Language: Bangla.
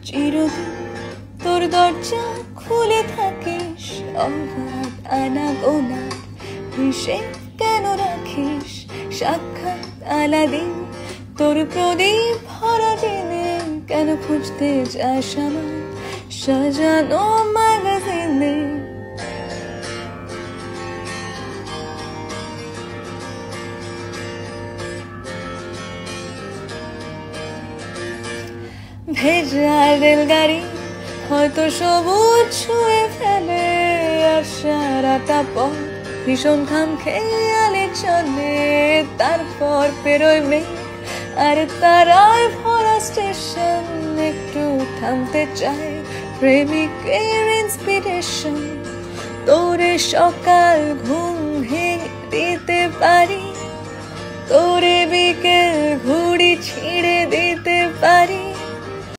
চিরদিন তোর দরজা খুলে থাকিস, অবাধ আনাগোনা হিসেব কেন রাখিস, সাক্ষাৎ আলাদিন তোর প্রদীপ ভরা দিনে কেন খুঁজতে যাস আমার সাজানো ম্যাগাজিনে। ভেজা রেলগাড়ি হয়তো সবুজ ছুঁয়ে ফেলে, আর সারাটা পথ ভীষণ খাম খেয়ালে চলে। তারপর পেরোয় মেঘ আর তারায় ভরা স্টেশন, একটু থামতে চায় প্রেমিকের ইন্সপিরেশন। তোরে সকাল ঘুম ভেঙে দিতে পারি, তোরে বিকেল ঘুড়ি ছিঁড়ে দিতে পারি,